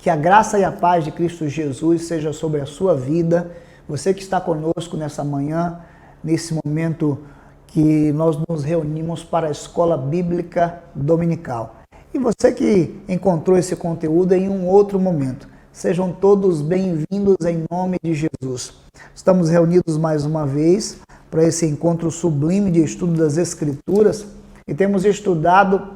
Que a graça e a paz de Cristo Jesus seja sobre a sua vida. Você que está conosco nessa manhã, nesse momento que nós nos reunimos para a Escola Bíblica Dominical. E você que encontrou esse conteúdo em um outro momento. Sejam todos bem-vindos em nome de Jesus. Estamos reunidos mais uma vez para esse encontro sublime de estudo das Escrituras e temos estudado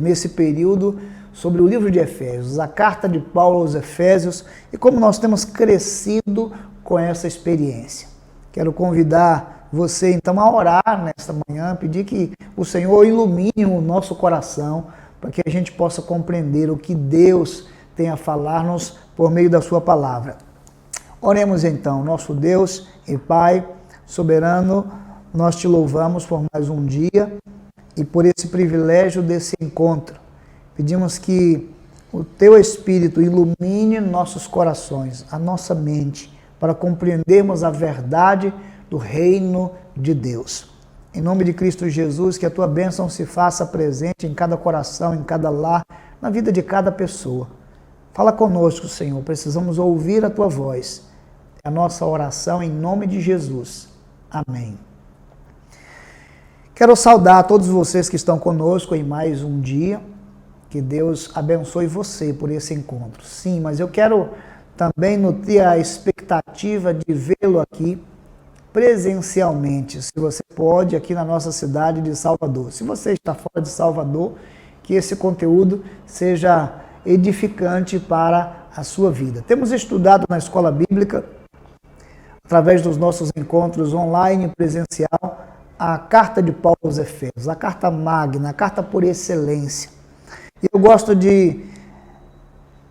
nesse período sobre o livro de Efésios, a carta de Paulo aos Efésios e como nós temos crescido com essa experiência. Quero convidar você então a orar nesta manhã, pedir que o Senhor ilumine o nosso coração para que a gente possa compreender o que Deus tem a falar-nos por meio da sua palavra. Oremos então, nosso Deus e Pai soberano, nós te louvamos por mais um dia e por esse privilégio desse encontro. Pedimos que o Teu Espírito ilumine nossos corações, a nossa mente, para compreendermos a verdade do reino de Deus. Em nome de Cristo Jesus, que a Tua bênção se faça presente em cada coração, em cada lar, na vida de cada pessoa. Fala conosco, Senhor, precisamos ouvir a Tua voz. É a nossa oração em nome de Jesus. Amém. Quero saudar a todos vocês que estão conosco em mais um dia. Que Deus abençoe você por esse encontro. Sim, mas eu quero também nutrir a expectativa de vê-lo aqui presencialmente, se você pode, aqui na nossa cidade de Salvador. Se você está fora de Salvador, que esse conteúdo seja edificante para a sua vida. Temos estudado na Escola Bíblica, através dos nossos encontros online e presencial, a carta de Paulo aos Efésios, a carta magna, a carta por excelência. Eu gosto de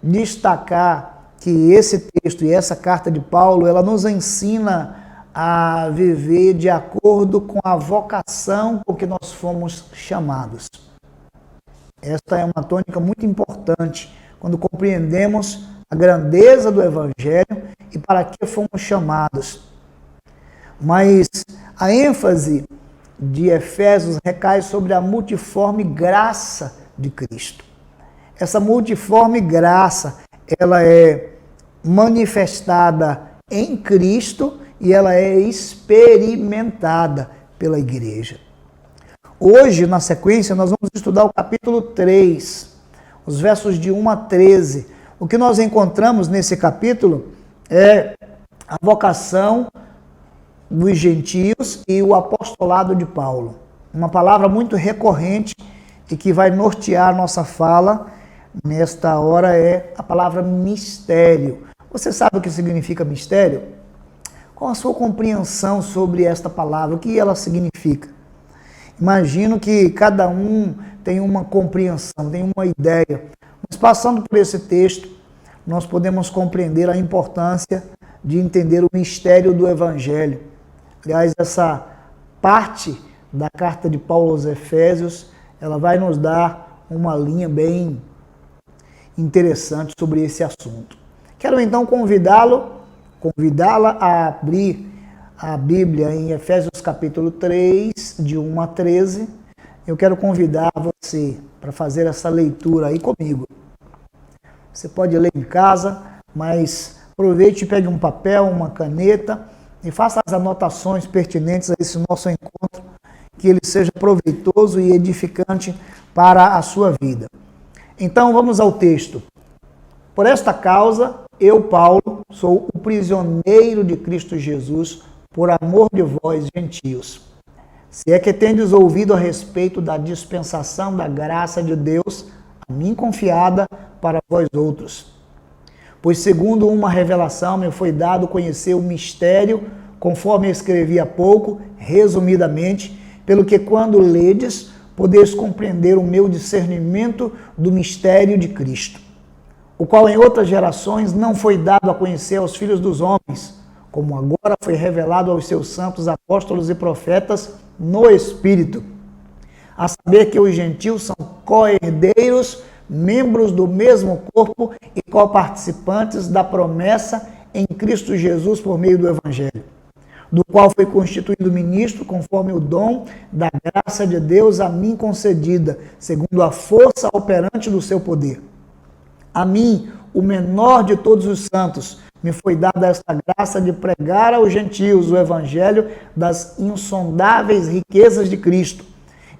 destacar que esse texto e essa carta de Paulo, ela nos ensina a viver de acordo com a vocação com que nós fomos chamados. Esta é uma tônica muito importante quando compreendemos a grandeza do Evangelho e para que fomos chamados. Mas a ênfase de Efésios recai sobre a multiforme graça de Cristo. Essa multiforme graça, ela é manifestada em Cristo e ela é experimentada pela igreja. Hoje, na sequência, nós vamos estudar o capítulo 3, os versos de 1 a 13. O que nós encontramos nesse capítulo é a vocação dos gentios e o apostolado de Paulo. Uma palavra muito recorrente e que vai nortear nossa fala nesta hora é a palavra mistério. Você sabe o que significa mistério? Qual a sua compreensão sobre esta palavra? O que ela significa? Imagino que cada um tem uma compreensão, tem uma ideia. Mas passando por esse texto, nós podemos compreender a importância de entender o mistério do Evangelho. Aliás, essa parte da carta de Paulo aos Efésios, ela vai nos dar uma linha bem interessante sobre esse assunto. Quero então convidá-la a abrir a Bíblia em Efésios capítulo 3, de 1 a 13. Eu quero convidar você para fazer essa leitura aí comigo. Você pode ler em casa, mas aproveite e pegue um papel, uma caneta e faça as anotações pertinentes a esse nosso encontro, que ele seja proveitoso e edificante para a sua vida. Então vamos ao texto. Por esta causa, eu, Paulo, sou o prisioneiro de Cristo Jesus, por amor de vós, gentios. Se é que tendes ouvido a respeito da dispensação da graça de Deus, a mim confiada para vós outros. Pois segundo uma revelação me foi dado conhecer o mistério, conforme escrevi há pouco, resumidamente, pelo que quando ledes, podeis compreender o meu discernimento do mistério de Cristo, o qual em outras gerações não foi dado a conhecer aos filhos dos homens, como agora foi revelado aos seus santos apóstolos e profetas no Espírito, a saber que os gentios são co-herdeiros, membros do mesmo corpo e co-participantes da promessa em Cristo Jesus por meio do Evangelho, do qual foi constituído ministro conforme o dom da graça de Deus a mim concedida, segundo a força operante do seu poder. A mim, o menor de todos os santos, me foi dada esta graça de pregar aos gentios o evangelho das insondáveis riquezas de Cristo,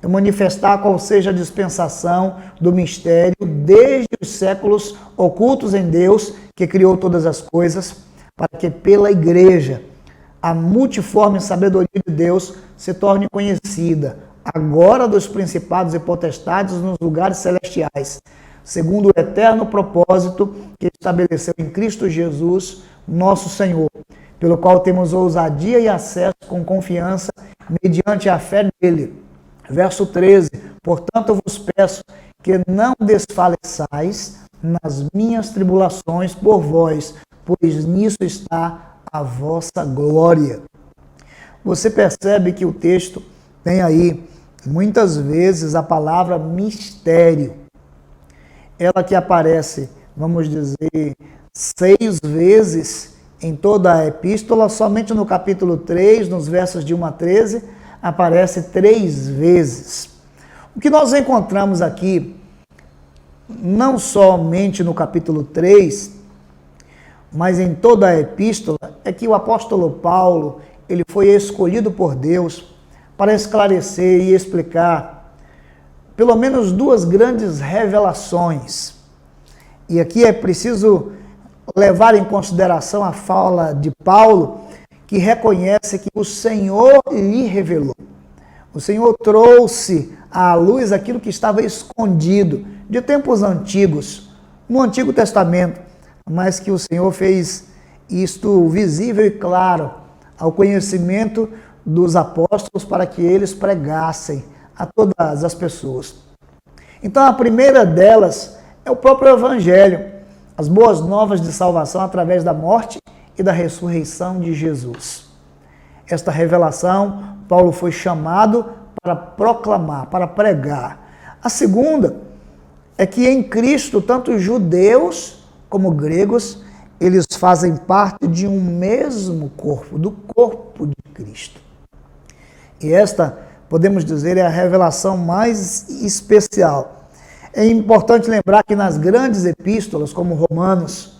e manifestar qual seja a dispensação do mistério desde os séculos ocultos em Deus, que criou todas as coisas, para que pela igreja a multiforme sabedoria de Deus se torne conhecida, agora dos principados e potestades nos lugares celestiais, segundo o eterno propósito que estabeleceu em Cristo Jesus, nosso Senhor, pelo qual temos ousadia e acesso com confiança mediante a fé nele. Verso 13, portanto eu vos peço que não desfaleçais nas minhas tribulações por vós, pois nisso está a vossa glória. Você percebe que o texto tem aí, muitas vezes, a palavra mistério. Ela que aparece, vamos dizer, 6 vezes em toda a epístola, somente no capítulo 3, nos versos de 1 a 13, aparece 3 vezes. O que nós encontramos aqui, não somente no capítulo 3, mas em toda a epístola, é que o apóstolo Paulo, ele foi escolhido por Deus para esclarecer e explicar pelo menos 2 grandes revelações. E aqui é preciso levar em consideração a fala de Paulo, que reconhece que o Senhor lhe revelou. O Senhor trouxe à luz aquilo que estava escondido de tempos antigos, no Antigo Testamento, mas que o Senhor fez isto visível e claro ao conhecimento dos apóstolos para que eles pregassem a todas as pessoas. Então a primeira delas é o próprio Evangelho, as boas novas de salvação através da morte e da ressurreição de Jesus. Esta revelação, Paulo foi chamado para proclamar, para pregar. A segunda é que em Cristo, tanto judeus como gregos, eles fazem parte de um mesmo corpo, do corpo de Cristo. E esta, podemos dizer, é a revelação mais especial. É importante lembrar que nas grandes epístolas, como Romanos,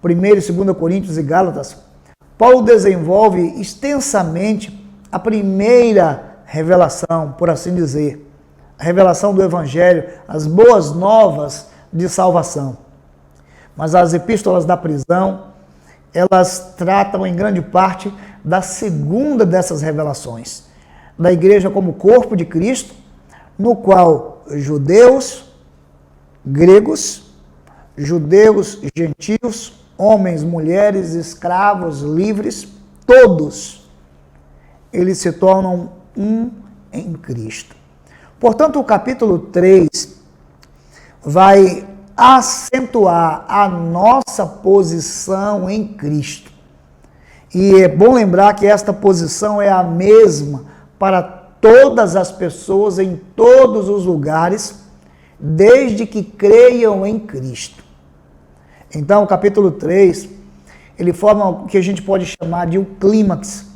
1 e 2 Coríntios e Gálatas, Paulo desenvolve extensamente a primeira revelação, por assim dizer, a revelação do Evangelho, as boas novas de salvação. Mas as epístolas da prisão, elas tratam em grande parte da segunda dessas revelações, da igreja como corpo de Cristo, no qual judeus, gregos, judeus, gentios, homens, mulheres, escravos, livres, todos, eles se tornam um em Cristo. Portanto, o capítulo 3 vai acentuar a nossa posição em Cristo. E é bom lembrar que esta posição é a mesma para todas as pessoas em todos os lugares, desde que creiam em Cristo. Então, o capítulo 3, ele forma o que a gente pode chamar de um clímax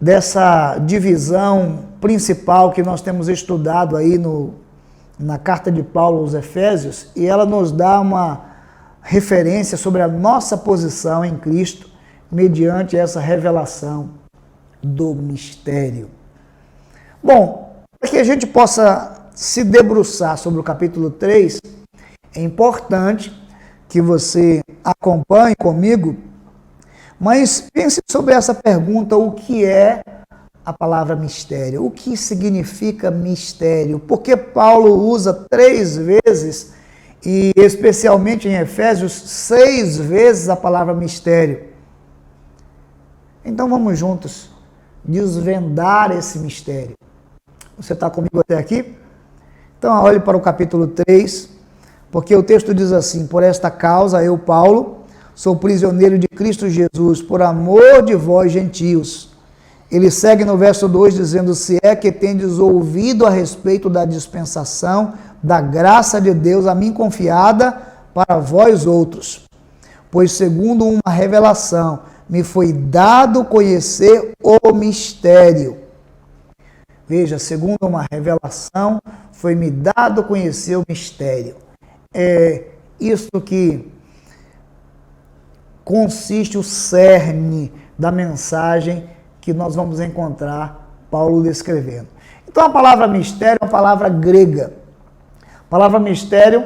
dessa divisão principal que nós temos estudado aí na carta de Paulo aos Efésios, e ela nos dá uma referência sobre a nossa posição em Cristo mediante essa revelação do mistério. Bom, para que a gente possa se debruçar sobre o capítulo 3, é importante que você acompanhe comigo, mas pense sobre essa pergunta: o que é a palavra mistério? O que significa mistério? Porque Paulo usa 3 vezes, e especialmente em Efésios, 6 vezes a palavra mistério. Então vamos juntos desvendar esse mistério. Você está comigo até aqui? Então olhe para o capítulo 3, porque o texto diz assim: por esta causa eu, Paulo, sou prisioneiro de Cristo Jesus, por amor de vós, gentios. Ele segue no verso 2 dizendo: se é que tendes ouvido a respeito da dispensação da graça de Deus a mim confiada para vós outros. Pois segundo uma revelação me foi dado conhecer o mistério. Veja, segundo uma revelação foi me dado conhecer o mistério. isto que consiste o cerne da mensagem que nós vamos encontrar Paulo descrevendo. Então a palavra mistério é uma palavra grega. A palavra mistério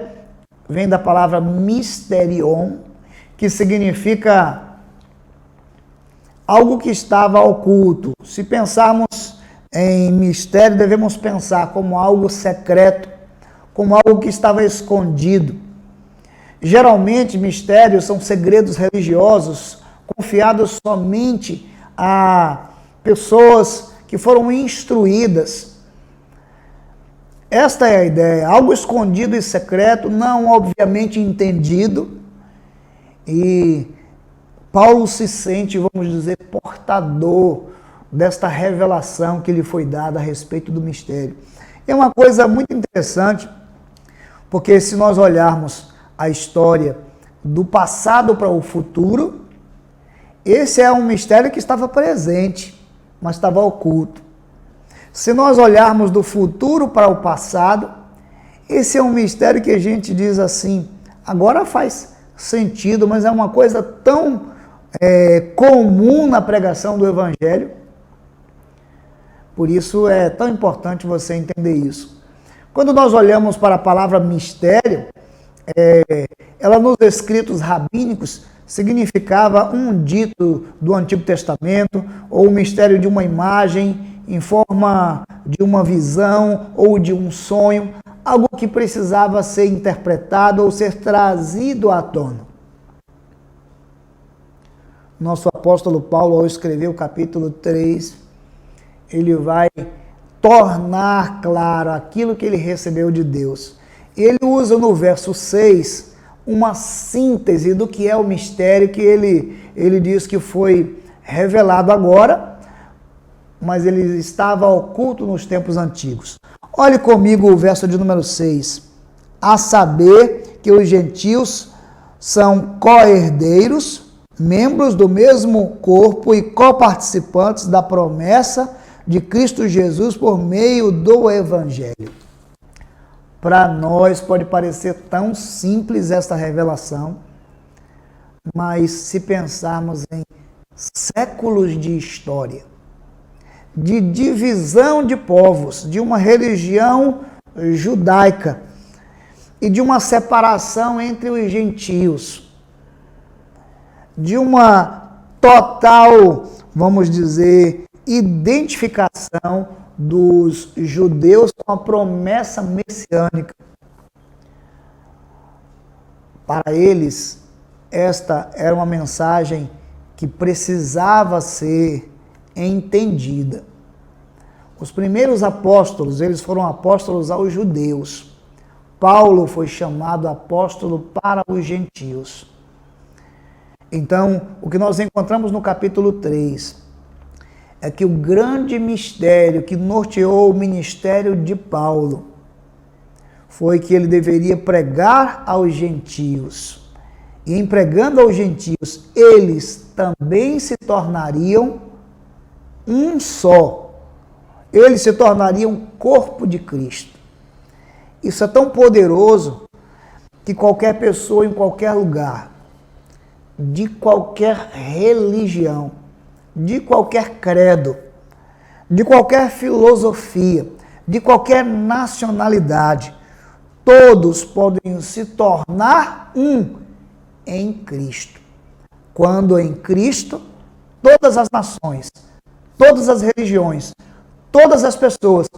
vem da palavra mysterion, que significa algo que estava oculto. Se pensarmos em mistério, devemos pensar como algo secreto, como algo que estava escondido. Geralmente, mistérios são segredos religiosos confiados somente a pessoas que foram instruídas. Esta é a ideia, algo escondido e secreto, não obviamente entendido, e Paulo se sente, vamos dizer, portador desta revelação que lhe foi dada a respeito do mistério. É uma coisa muito interessante, porque se nós olharmos a história do passado para o futuro, esse é um mistério que estava presente, mas estava oculto. Se nós olharmos do futuro para o passado, esse é um mistério que a gente diz assim, agora faz sentido, mas é uma coisa tão comum na pregação do Evangelho. Por isso é tão importante você entender isso. Quando nós olhamos para a palavra mistério, ela nos escritos rabínicos significava um dito do Antigo Testamento, ou o mistério de uma imagem em forma de uma visão ou de um sonho, algo que precisava ser interpretado ou ser trazido à tona. Nosso apóstolo Paulo, ao escrever o capítulo 3, ele vai tornar claro aquilo que ele recebeu de Deus. Ele usa no verso 6 uma síntese do que é o mistério que ele diz que foi revelado agora, mas ele estava oculto nos tempos antigos. Olhe comigo o verso de número 6. A saber que os gentios são co-herdeiros, membros do mesmo corpo e coparticipantes da promessa de Cristo Jesus por meio do Evangelho. Para nós pode parecer tão simples esta revelação, mas se pensarmos em séculos de história, de divisão de povos, de uma religião judaica e de uma separação entre os gentios, de uma total, vamos dizer, identificação dos judeus com a promessa messiânica. Para eles, esta era uma mensagem que precisava ser entendida. Os primeiros apóstolos, eles foram apóstolos aos judeus. Paulo foi chamado apóstolo para os gentios. Então, o que nós encontramos no capítulo 3 é que o grande mistério que norteou o ministério de Paulo foi que ele deveria pregar aos gentios. E em pregando aos gentios, eles também se tornariam um só. Eles se tornariam corpo de Cristo. Isso é tão poderoso que qualquer pessoa em qualquer lugar, de qualquer religião, de qualquer credo, de qualquer filosofia, de qualquer nacionalidade, todos podem se tornar um em Cristo. Quando em Cristo, todas as nações, todas as religiões, todas as pessoas,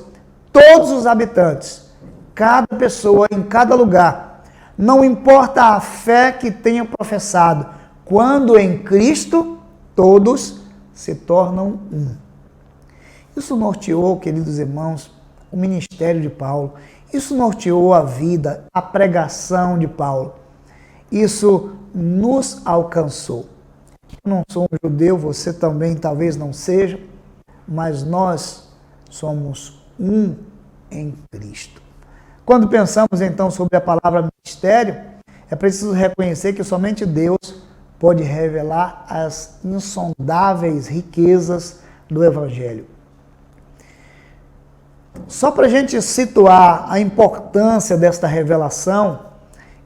todos os habitantes, cada pessoa em cada lugar, não importa a fé que tenha professado, quando em Cristo, todos se tornam um. Isso norteou, queridos irmãos, o ministério de Paulo. Isso norteou a vida, a pregação de Paulo. Isso nos alcançou. Eu não sou um judeu, você também talvez não seja, mas nós somos um em Cristo. Quando pensamos então sobre a palavra mistério, é preciso reconhecer que somente Deus pode revelar as insondáveis riquezas do Evangelho. Só para a gente situar a importância desta revelação,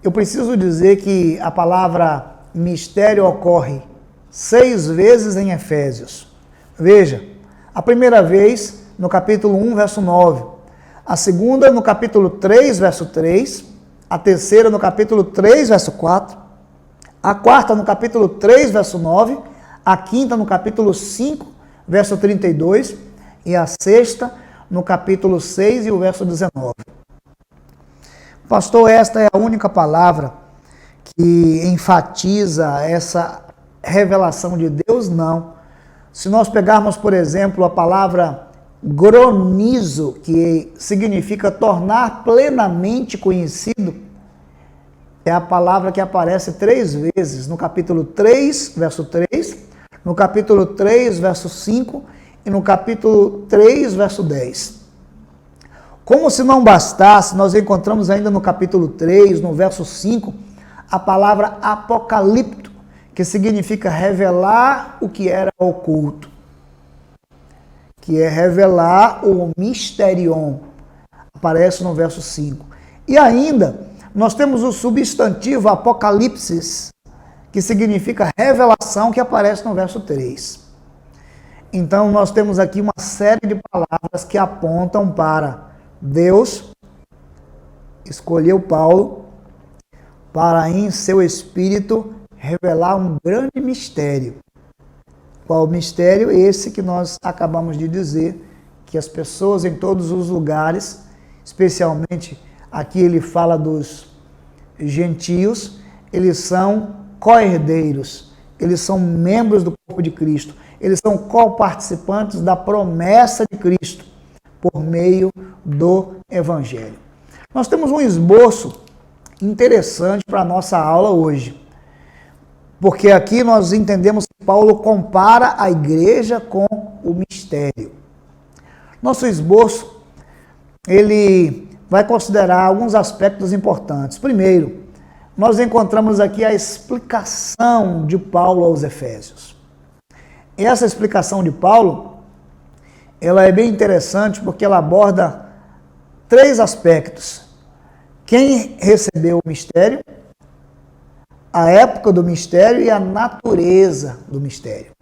eu preciso dizer que a palavra mistério ocorre 6 vezes em Efésios. Veja, a primeira vez no capítulo 1, verso 9, a segunda no capítulo 3, verso 3, a terceira no capítulo 3, verso 4, a quarta no capítulo 3, verso 9, a quinta no capítulo 5, verso 32, e a sexta no capítulo 6 e o verso 19. Pastor, esta é a única palavra que enfatiza essa revelação de Deus? Não. Se nós pegarmos, por exemplo, a palavra gronizo, que significa tornar plenamente conhecido, é a palavra que aparece 3 vezes, no capítulo 3, verso 3, no capítulo 3, verso 5 e no capítulo 3, verso 10. Como se não bastasse, nós encontramos ainda no capítulo 3, no verso 5, a palavra apocalipto, que significa revelar o que era oculto, que é revelar o mysterion, aparece no verso 5. E ainda, nós temos o substantivo apocalipsis, que significa revelação, que aparece no verso 3. Então, nós temos aqui uma série de palavras que apontam para Deus escolheu Paulo para, em seu espírito, revelar um grande mistério. Qual mistério? Esse que nós acabamos de dizer, que as pessoas em todos os lugares, especialmente aqui ele fala dos gentios, eles são co-herdeiros, eles são membros do corpo de Cristo, eles são co-participantes da promessa de Cristo por meio do Evangelho. Nós temos um esboço interessante para a nossa aula hoje, porque aqui nós entendemos que Paulo compara a igreja com o mistério. Nosso esboço, ele vai considerar alguns aspectos importantes. Primeiro, nós encontramos aqui a explicação de Paulo aos Efésios. Essa explicação de Paulo, ela é bem interessante porque ela aborda 3 aspectos. Quem recebeu o mistério, a época do mistério e a natureza do mistério.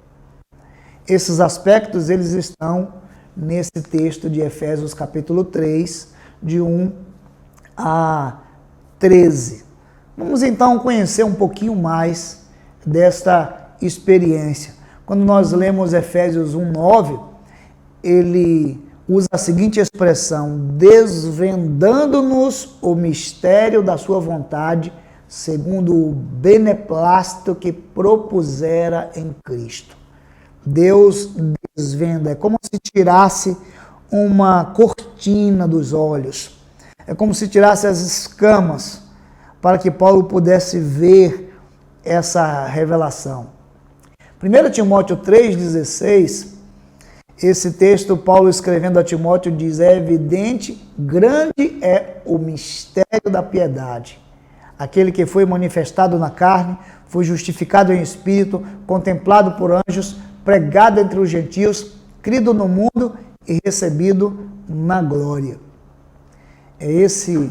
Esses aspectos, eles estão nesse texto de Efésios capítulo 3, de 1 a 13. Vamos então conhecer um pouquinho mais desta experiência. Quando nós lemos Efésios 1:9, ele usa a seguinte expressão: desvendando-nos o mistério da sua vontade, segundo o beneplácito que propusera em Cristo. Deus desvenda, é como se tirasse uma cortina dos olhos, é como se tirasse as escamas, para que Paulo pudesse ver essa revelação. 1 Timóteo 3,16, esse texto, Paulo escrevendo a Timóteo, diz: é evidente, grande é o mistério da piedade. Aquele que foi manifestado na carne, foi justificado em espírito, contemplado por anjos, pregado entre os gentios, crido no mundo e recebido na glória. Esse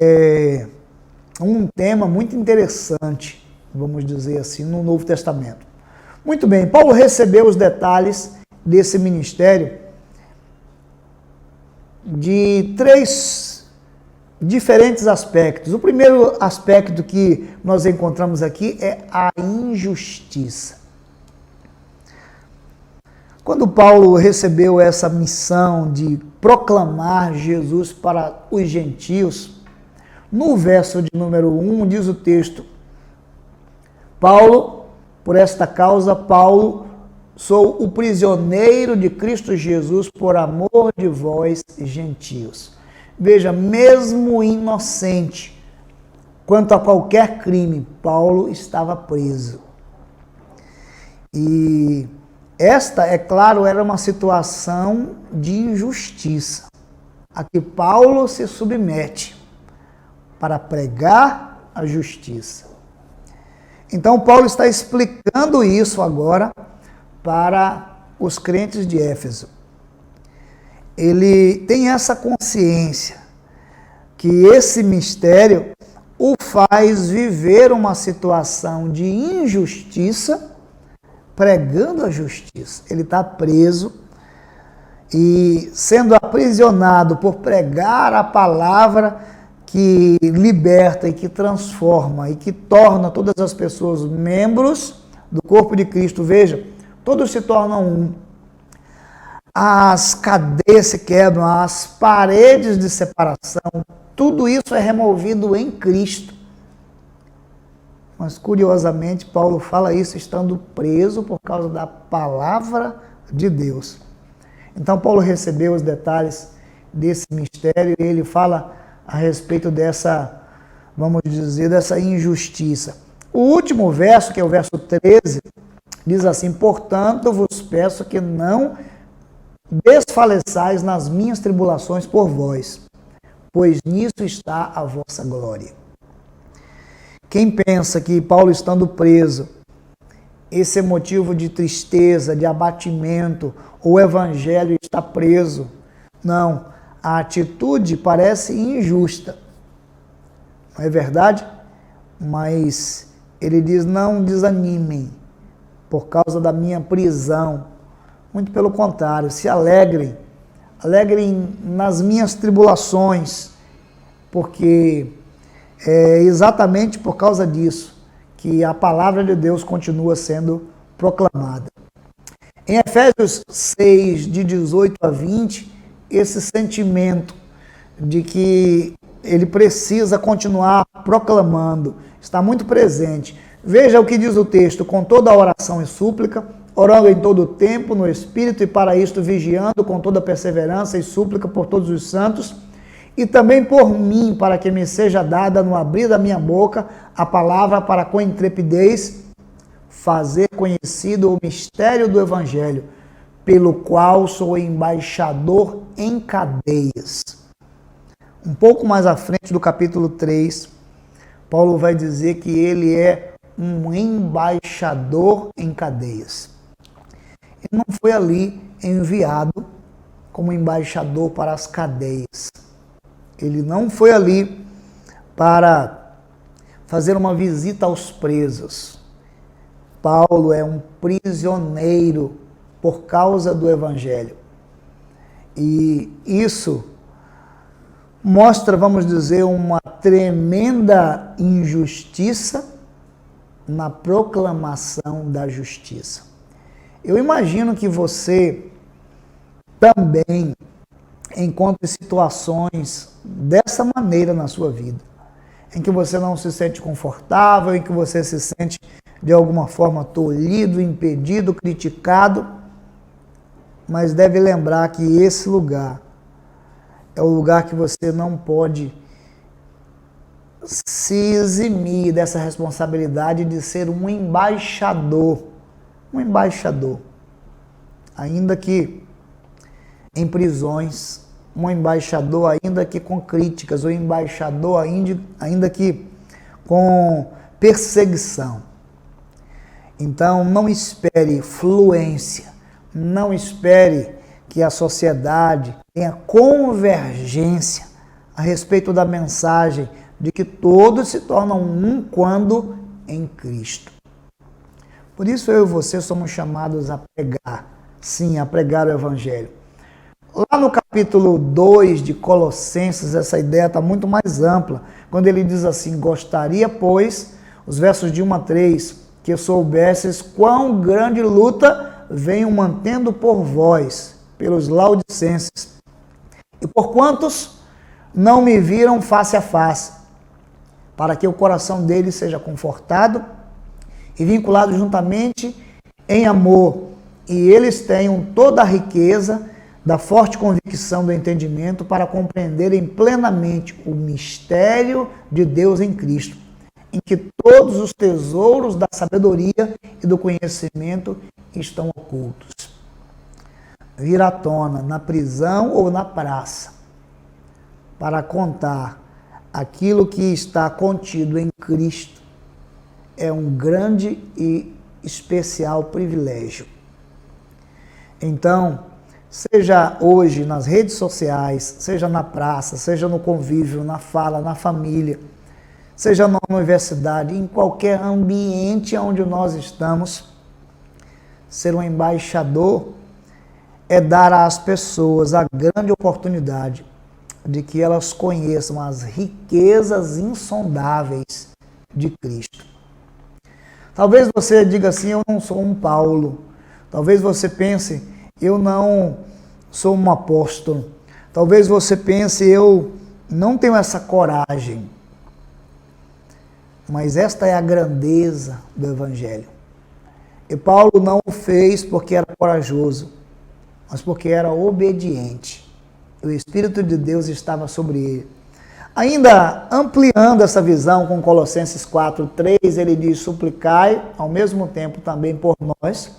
é um tema muito interessante, vamos dizer assim, no Novo Testamento. Muito bem, Paulo recebeu os detalhes desse ministério de 3 diferentes aspectos. O primeiro aspecto que nós encontramos aqui é a injustiça. Quando Paulo recebeu essa missão de proclamar Jesus para os gentios, no verso de número 1 diz o texto: Paulo, por esta causa, Paulo, sou o prisioneiro de Cristo Jesus por amor de vós, gentios. Veja, mesmo inocente, quanto a qualquer crime, Paulo estava preso. E esta, é claro, era uma situação de injustiça, a que Paulo se submete para pregar a justiça. Então, Paulo está explicando isso agora para os crentes de Éfeso. Ele tem essa consciência que esse mistério o faz viver uma situação de injustiça, pregando a justiça. Ele está preso e sendo aprisionado por pregar a palavra que liberta e que transforma e que torna todas as pessoas membros do corpo de Cristo. Veja, todos se tornam um. As cadeias se quebram, as paredes de separação, tudo isso é removido em Cristo. Mas, curiosamente, Paulo fala isso estando preso por causa da palavra de Deus. Então, Paulo recebeu os detalhes desse mistério e ele fala a respeito dessa, vamos dizer, dessa injustiça. O último verso, que é o verso 13, diz assim: portanto, vos peço que não desfaleçais nas minhas tribulações por vós, pois nisso está a vossa glória. Quem pensa que Paulo estando preso, esse é motivo de tristeza, de abatimento, ou o evangelho está preso? Não, a atitude parece injusta, não é verdade? Mas ele diz: não desanimem por causa da minha prisão. Muito pelo contrário, se alegrem, alegrem nas minhas tribulações, porque é exatamente por causa disso que a palavra de Deus continua sendo proclamada. Em Efésios 6, de 18 a 20, esse sentimento de que ele precisa continuar proclamando está muito presente. Veja o que diz o texto: com toda a oração e súplica, orando em todo o tempo no Espírito, e para isto vigiando com toda perseverança e súplica por todos os santos, e também por mim, para que me seja dada no abrir da minha boca a palavra para com intrepidez fazer conhecido o mistério do Evangelho, pelo qual sou embaixador em cadeias. Um pouco mais à frente do capítulo 3, Paulo vai dizer que ele é um embaixador em cadeias. Ele não foi ali enviado como embaixador para as cadeias. Ele não foi ali para fazer uma visita aos presos. Paulo é um prisioneiro por causa do Evangelho. E isso mostra, vamos dizer, uma tremenda injustiça na proclamação da justiça. Eu imagino que você também encontre situações dessa maneira na sua vida, em que você não se sente confortável, em que você se sente de alguma forma tolhido, impedido, criticado, mas deve lembrar que esse lugar é o lugar que você não pode se eximir dessa responsabilidade de ser um embaixador, ainda que em prisões, um embaixador ainda que com críticas, um embaixador ainda que com perseguição. Então, não espere fluência, não espere que a sociedade tenha convergência a respeito da mensagem de que todos se tornam um quando em Cristo. Por isso eu e você somos chamados a pregar, sim, a pregar o Evangelho. Lá no capítulo 2 de Colossenses, essa ideia está muito mais ampla, quando ele diz assim: gostaria, pois, os versos de 1 a 3, que soubesses quão grande luta venho mantendo por vós, pelos laodicenses, e por quantos não me viram face a face, para que o coração deles seja confortado e vinculado juntamente em amor, e eles tenham toda a riqueza da forte convicção do entendimento para compreenderem plenamente o mistério de Deus em Cristo, em que todos os tesouros da sabedoria e do conhecimento estão ocultos. Vir à tona na prisão ou na praça para contar aquilo que está contido em Cristo é um grande e especial privilégio. Então, seja hoje nas redes sociais, seja na praça, seja no convívio, na fala, na família, seja na universidade, em qualquer ambiente onde nós estamos, ser um embaixador é dar às pessoas a grande oportunidade de que elas conheçam as riquezas insondáveis de Cristo. Talvez você diga assim, eu não sou um Paulo. Talvez você pense, eu não sou um apóstolo. Talvez você pense, eu não tenho essa coragem. Mas esta é a grandeza do Evangelho. E Paulo não o fez porque era corajoso, mas porque era obediente. O Espírito de Deus estava sobre ele. Ainda ampliando essa visão com Colossenses 4:3, ele diz, suplicai ao mesmo tempo também por nós,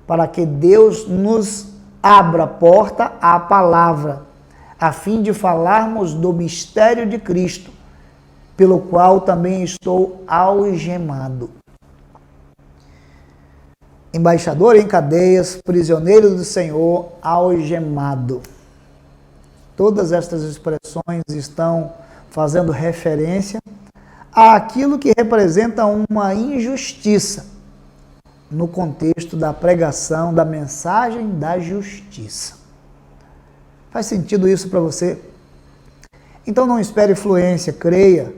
para que Deus nos abra a porta à palavra, a fim de falarmos do mistério de Cristo, pelo qual também estou algemado. Embaixador em cadeias, prisioneiro do Senhor, algemado. Todas estas expressões estão fazendo referência àquilo que representa uma injustiça no contexto da pregação da mensagem da justiça. Faz sentido isso para você? Então não espere fluência, creia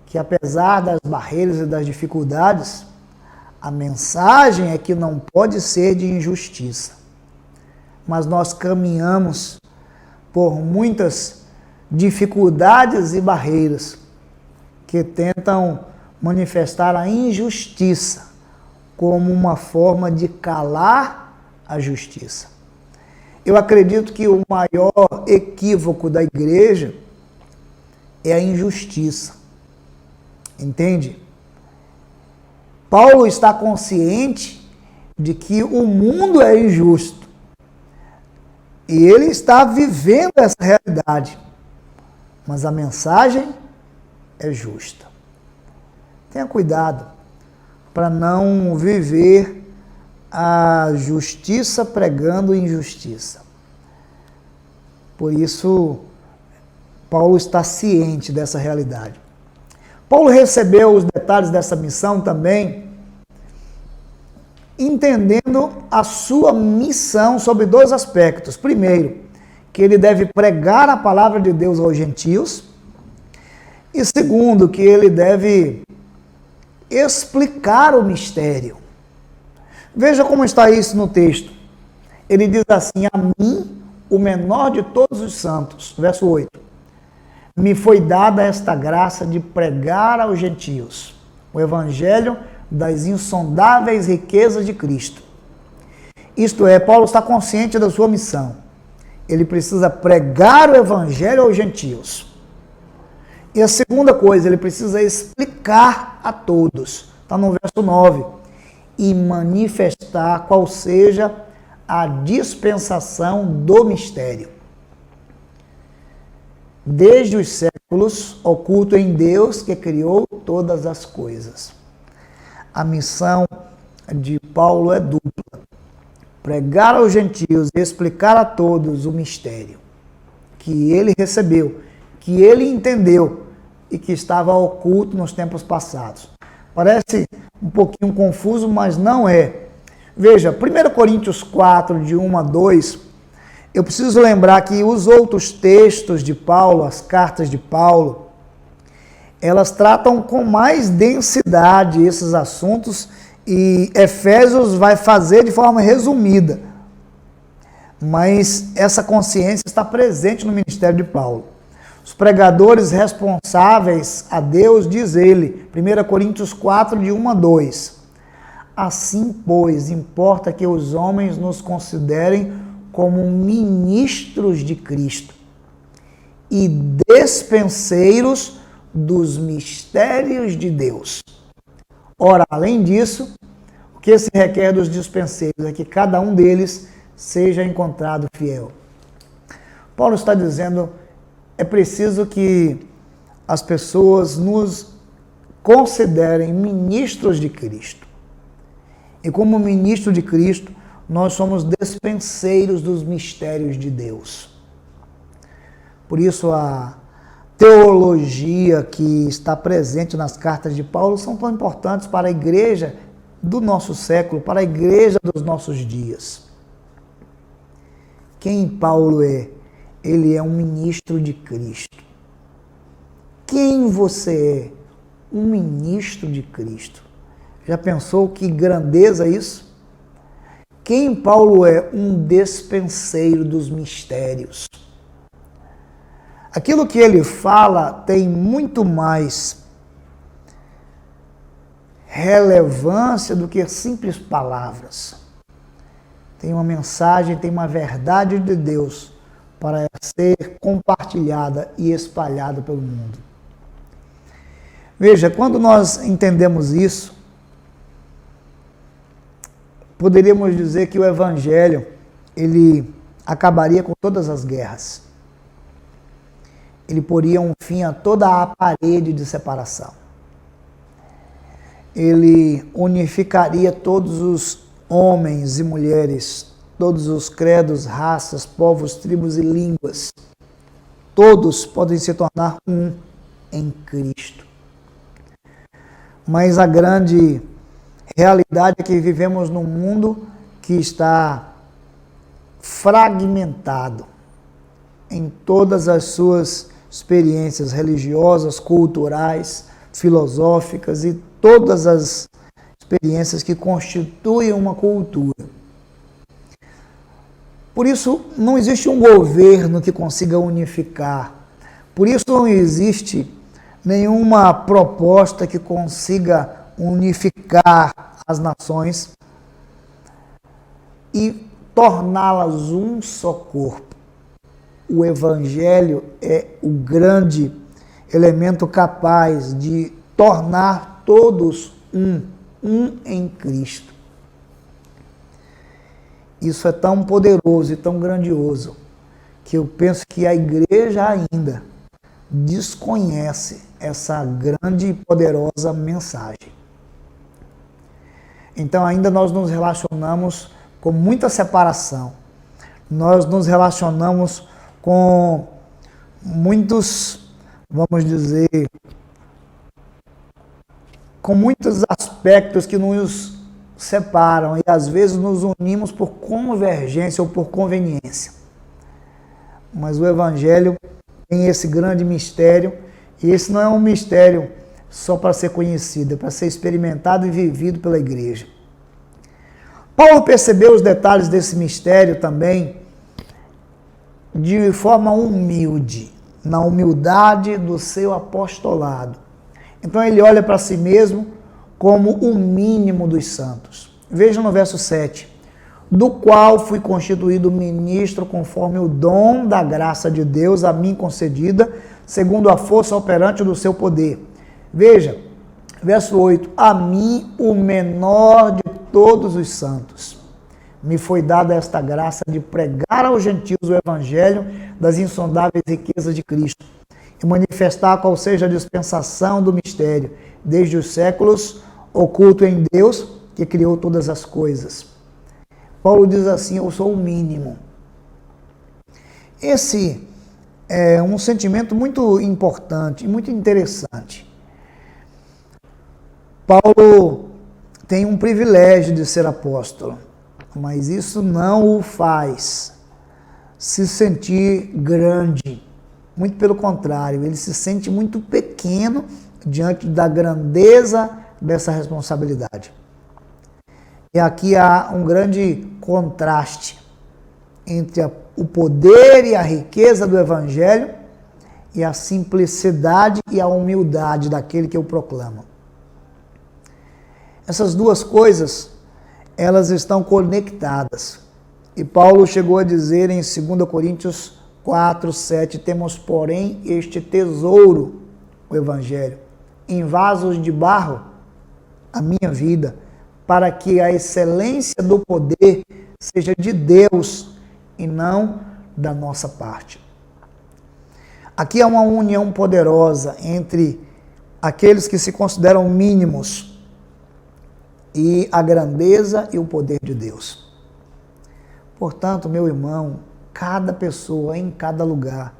que apesar das barreiras e das dificuldades, a mensagem é que não pode ser de injustiça. Mas nós caminhamos por muitas dificuldades e barreiras que tentam manifestar a injustiça como uma forma de calar a justiça. Eu acredito que o maior equívoco da igreja é a injustiça. Entende? Paulo está consciente de que o mundo é injusto. E ele está vivendo essa realidade. Mas a mensagem é justa. Tenha cuidado para não viver a justiça pregando injustiça. Por isso, Paulo está ciente dessa realidade. Paulo recebeu os detalhes dessa missão também, entendendo a sua missão sobre dois aspectos. Primeiro, que ele deve pregar a palavra de Deus aos gentios. E segundo, que ele deve explicar o mistério. Veja como está isso no texto. Ele diz assim, a mim, o menor de todos os santos, verso 8, me foi dada esta graça de pregar aos gentios o evangelho das insondáveis riquezas de Cristo. Isto é, Paulo está consciente da sua missão. Ele precisa pregar o evangelho aos gentios. E a segunda coisa, ele precisa explicar a todos. Está no verso 9. E manifestar qual seja a dispensação do mistério. Desde os séculos, oculto em Deus que criou todas as coisas. A missão de Paulo é dupla. Pregar aos gentios e explicar a todos o mistério que ele recebeu, que ele entendeu e que estava oculto nos tempos passados. Parece um pouquinho confuso, mas não é. Veja, 1 Coríntios 4, de 1 a 2, eu preciso lembrar que os outros textos de Paulo, as cartas de Paulo, elas tratam com mais densidade esses assuntos e Efésios vai fazer de forma resumida. Mas essa consciência está presente no ministério de Paulo. Os pregadores responsáveis a Deus, diz ele, 1 Coríntios 4, de 1 a 2. Assim, pois, importa que os homens nos considerem como ministros de Cristo e despenseiros dos mistérios de Deus. Ora, além disso, o que se requer dos dispenseiros é que cada um deles seja encontrado fiel. Paulo está dizendo, é preciso que as pessoas nos considerem ministros de Cristo. E como ministro de Cristo, nós somos despenseiros dos mistérios de Deus. Por isso, teologia que está presente nas cartas de Paulo são tão importantes para a igreja do nosso século, para a igreja dos nossos dias. Quem Paulo é? Ele é um ministro de Cristo. Quem você é? Um ministro de Cristo. Já pensou que grandeza isso? Quem Paulo é? Um despenseiro dos mistérios. Aquilo que ele fala tem muito mais relevância do que simples palavras. Tem uma mensagem, tem uma verdade de Deus para ser compartilhada e espalhada pelo mundo. Veja, quando nós entendemos isso, poderíamos dizer que o Evangelho, ele acabaria com todas as guerras. Ele poria um fim a toda a parede de separação. Ele unificaria todos os homens e mulheres, todos os credos, raças, povos, tribos e línguas. Todos podem se tornar um em Cristo. Mas a grande realidade é que vivemos num mundo que está fragmentado em todas as suas experiências religiosas, culturais, filosóficas e todas as experiências que constituem uma cultura. Por isso, não existe um governo que consiga unificar. Por isso, não existe nenhuma proposta que consiga unificar as nações e torná-las um só corpo. O Evangelho é o grande elemento capaz de tornar todos um em Cristo. Isso é tão poderoso e tão grandioso que eu penso que a igreja ainda desconhece essa grande e poderosa mensagem. Então ainda nós nos relacionamos com muita separação. Nós nos relacionamos com muitos, vamos dizer, com muitos aspectos que nos separam e às vezes nos unimos por convergência ou por conveniência. Mas o Evangelho tem esse grande mistério, e esse não é um mistério só para ser conhecido, é para ser experimentado e vivido pela igreja. Paulo percebeu os detalhes desse mistério também de forma humilde, na humildade do seu apostolado. Então ele olha para si mesmo como o mínimo dos santos. Veja no verso 7. Do qual fui constituído ministro conforme o dom da graça de Deus a mim concedida, segundo a força operante do seu poder. Veja, verso 8. A mim, o menor de todos os santos, me foi dada esta graça de pregar aos gentios o evangelho das insondáveis riquezas de Cristo e manifestar qual seja a dispensação do mistério, desde os séculos, oculto em Deus, que criou todas as coisas. Paulo diz assim, eu sou o mínimo. Esse é um sentimento muito importante, muito interessante. Paulo tem um privilégio de ser apóstolo, mas isso não o faz se sentir grande. Muito pelo contrário, ele se sente muito pequeno diante da grandeza dessa responsabilidade. E aqui há um grande contraste entre o poder e a riqueza do Evangelho e a simplicidade e a humildade daquele que o proclama. Essas duas coisas, elas estão conectadas. E Paulo chegou a dizer em 2 Coríntios 4, 7, temos, porém, este tesouro, o Evangelho, em vasos de barro, a minha vida, para que a excelência do poder seja de Deus e não da nossa parte. Aqui há uma união poderosa entre aqueles que se consideram mínimos e a grandeza e o poder de Deus. Portanto, meu irmão, cada pessoa em cada lugar,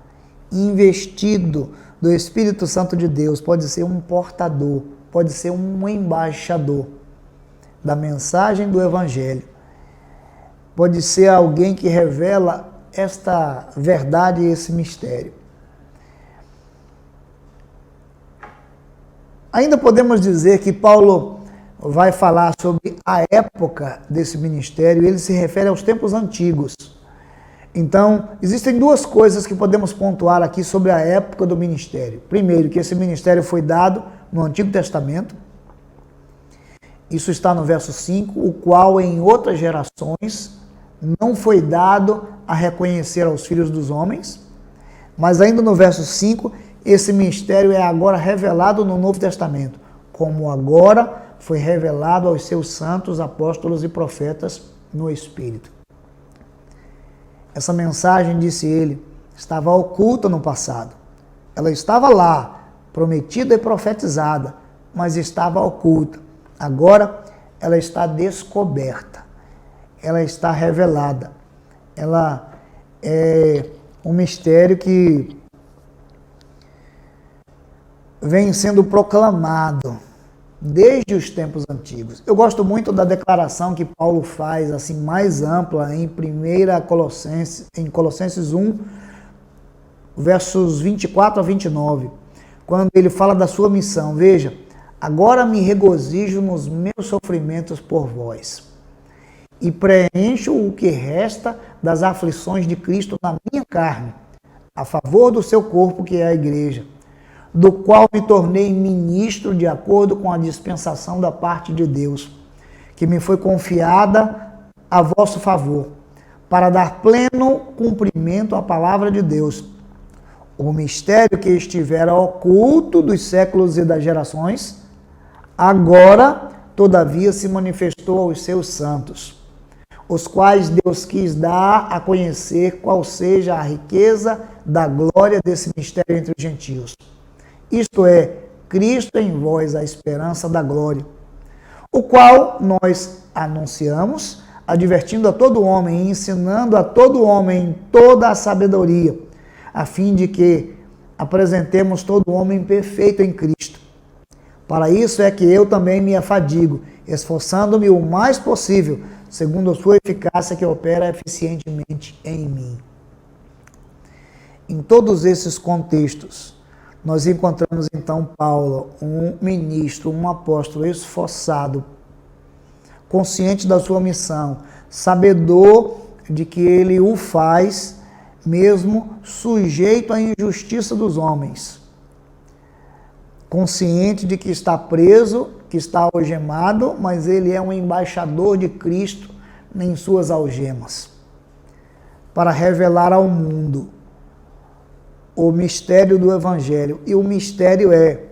investido do Espírito Santo de Deus pode ser um portador, pode ser um embaixador da mensagem do Evangelho. Pode ser alguém que revela esta verdade e esse mistério. Ainda podemos dizer que Paulo vai falar sobre a época desse ministério, ele se refere aos tempos antigos. Então, existem duas coisas que podemos pontuar aqui sobre a época do ministério. Primeiro, que esse ministério foi dado no Antigo Testamento. Isso está no verso 5, o qual em outras gerações não foi dado a reconhecer aos filhos dos homens. Mas ainda no verso 5, esse mistério é agora revelado no Novo Testamento, como agora foi revelado aos seus santos, apóstolos e profetas no Espírito. Essa mensagem, disse ele, estava oculta no passado. Ela estava lá, prometida e profetizada, mas estava oculta. Agora ela está descoberta, ela está revelada. Ela é um mistério que vem sendo proclamado desde os tempos antigos. Eu gosto muito da declaração que Paulo faz, assim, mais ampla, em Colossenses 1, versos 24 a 29, quando ele fala da sua missão. Veja, agora me regozijo nos meus sofrimentos por vós, e preencho o que resta das aflições de Cristo na minha carne, a favor do seu corpo, que é a igreja, do qual me tornei ministro de acordo com a dispensação da parte de Deus, que me foi confiada a vosso favor, para dar pleno cumprimento à palavra de Deus, o mistério que estivera oculto dos séculos e das gerações, agora, todavia, se manifestou aos seus santos, os quais Deus quis dar a conhecer qual seja a riqueza da glória desse mistério entre os gentios. Isto é, Cristo em vós, a esperança da glória, o qual nós anunciamos, advertindo a todo homem e ensinando a todo homem em toda a sabedoria, a fim de que apresentemos todo homem perfeito em Cristo. Para isso é que eu também me afadigo, esforçando-me o mais possível, segundo a sua eficácia que opera eficientemente em mim. Em todos esses contextos, nós encontramos então Paulo, um ministro, um apóstolo esforçado, consciente da sua missão, sabedor de que ele o faz mesmo sujeito à injustiça dos homens, consciente de que está preso, que está algemado, mas ele é um embaixador de Cristo em suas algemas, para revelar ao mundo o mistério do Evangelho. E o mistério é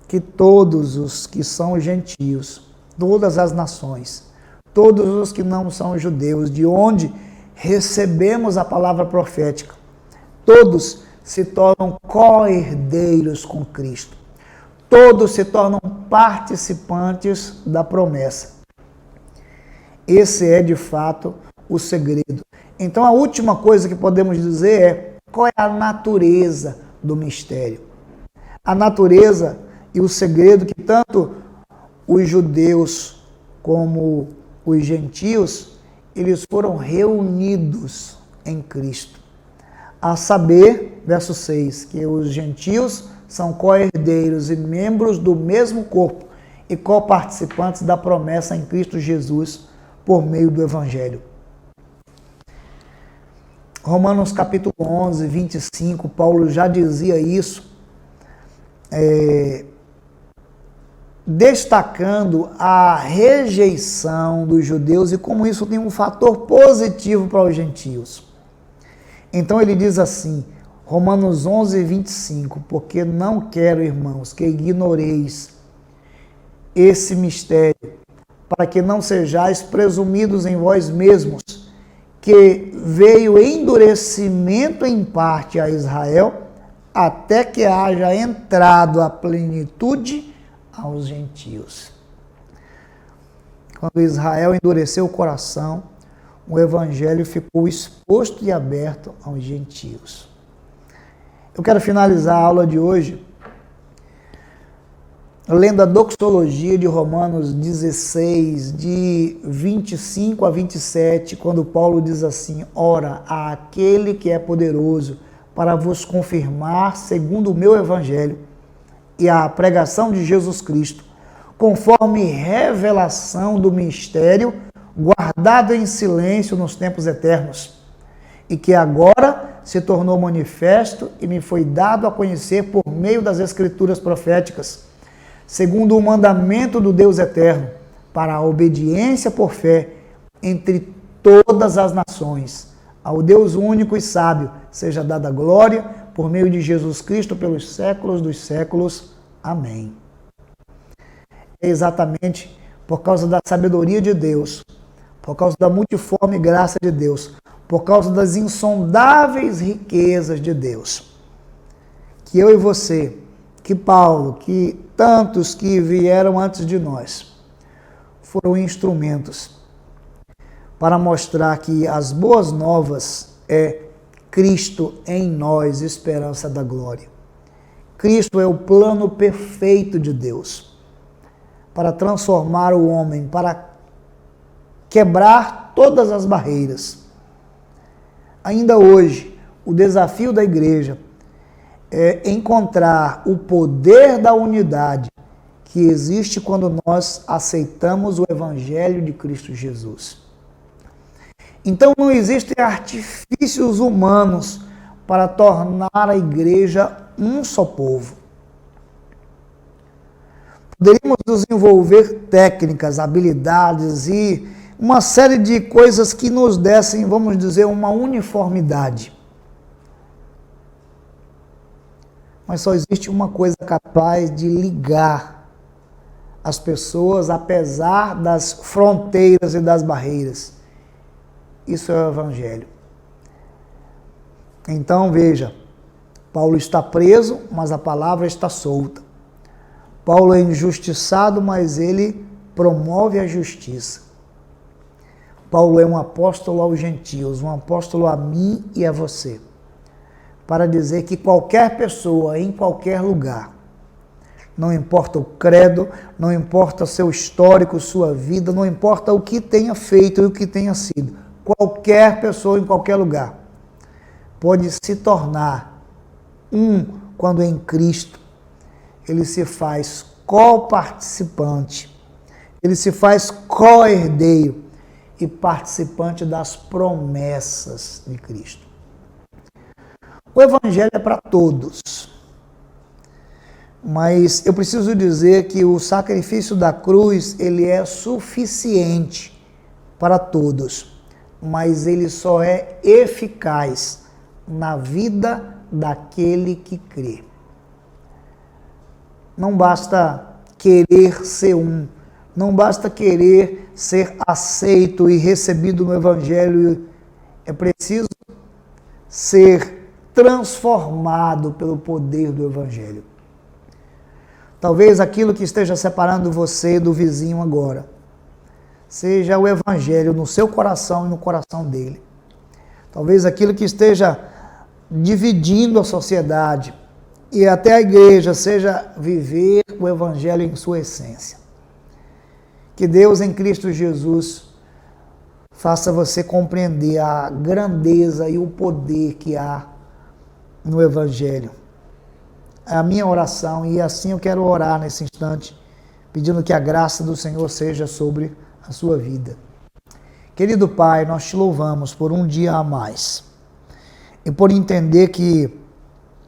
que todos os que são gentios, todas as nações, todos os que não são judeus, de onde recebemos a palavra profética, todos se tornam co-herdeiros com Cristo. Todos se tornam participantes da promessa. Esse é, de fato, o segredo. Então, a última coisa que podemos dizer é: qual é a natureza do mistério? A natureza e o segredo que tanto os judeus como os gentios, eles foram reunidos em Cristo. A saber, verso 6, que os gentios são co-herdeiros e membros do mesmo corpo e co-participantes da promessa em Cristo Jesus por meio do Evangelho. Romanos capítulo 11, 25, Paulo já dizia isso, destacando a rejeição dos judeus e como isso tem um fator positivo para os gentios. Então ele diz assim, Romanos 11, 25, porque não quero, irmãos, que ignoreis esse mistério, para que não sejais presumidos em vós mesmos, que veio endurecimento em parte a Israel, até que haja entrado a plenitude aos gentios. Quando Israel endureceu o coração, o evangelho ficou exposto e aberto aos gentios. Eu quero finalizar a aula de hoje lendo a doxologia de Romanos 16, de 25 a 27, quando Paulo diz assim: ora, àquele que é poderoso para vos confirmar segundo o meu evangelho e a pregação de Jesus Cristo, conforme revelação do mistério, guardado em silêncio nos tempos eternos, e que agora se tornou manifesto e me foi dado a conhecer por meio das escrituras proféticas, segundo o mandamento do Deus eterno, para a obediência por fé entre todas as nações. Ao Deus único e sábio seja dada glória por meio de Jesus Cristo pelos séculos dos séculos. Amém. É exatamente por causa da sabedoria de Deus, por causa da multiforme graça de Deus, por causa das insondáveis riquezas de Deus, que eu e você, que Paulo, que tantos que vieram antes de nós, foram instrumentos para mostrar que as boas novas é Cristo em nós, esperança da glória. Cristo é o plano perfeito de Deus para transformar o homem, para quebrar todas as barreiras. Ainda hoje, o desafio da igreja é encontrar o poder da unidade que existe quando nós aceitamos o Evangelho de Cristo Jesus. Então não existem artifícios humanos para tornar a igreja um só povo. Poderíamos desenvolver técnicas, habilidades e uma série de coisas que nos dessem, vamos dizer, uma uniformidade. Mas só existe uma coisa capaz de ligar as pessoas, apesar das fronteiras e das barreiras. Isso é o Evangelho. Então, veja, Paulo está preso, mas a palavra está solta. Paulo é injustiçado, mas ele promove a justiça. Paulo é um apóstolo aos gentios, um apóstolo a mim e a você, para dizer que qualquer pessoa, em qualquer lugar, não importa o credo, não importa seu histórico, sua vida, não importa o que tenha feito e o que tenha sido, qualquer pessoa em qualquer lugar pode se tornar um quando em Cristo ele se faz co-participante, ele se faz co-herdeiro e participante das promessas de Cristo. O Evangelho é para todos, mas eu preciso dizer que o sacrifício da cruz, ele é suficiente para todos, mas ele só é eficaz na vida daquele que crê. Não basta querer ser um, não basta querer ser aceito e recebido no Evangelho, é preciso ser transformado pelo poder do Evangelho. Talvez aquilo que esteja separando você do vizinho agora seja o Evangelho no seu coração e no coração dele. Talvez aquilo que esteja dividindo a sociedade e até a igreja seja viver o Evangelho em sua essência. Que Deus em Cristo Jesus faça você compreender a grandeza e o poder que há no Evangelho. É a minha oração e assim eu quero orar nesse instante, pedindo que a graça do Senhor seja sobre a sua vida. Querido Pai, nós te louvamos por um dia a mais e por entender que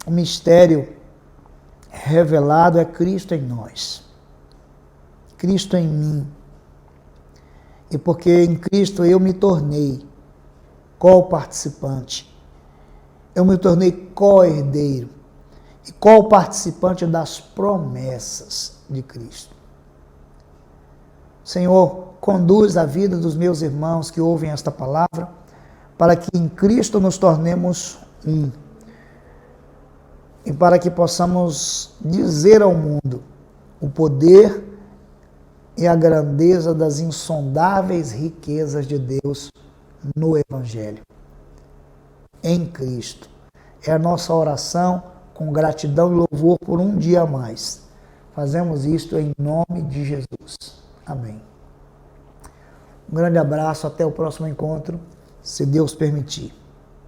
o mistério revelado é Cristo em nós, Cristo em mim, e porque em Cristo eu me tornei co-participante, eu me tornei co-herdeiro e co-participante das promessas de Cristo. Senhor, conduz a vida dos meus irmãos que ouvem esta palavra, para que em Cristo nos tornemos um, e para que possamos dizer ao mundo o poder e a grandeza das insondáveis riquezas de Deus no Evangelho, em Cristo. É a nossa oração com gratidão e louvor por um dia a mais. Fazemos isto em nome de Jesus. Amém. Um grande abraço, até o próximo encontro, se Deus permitir.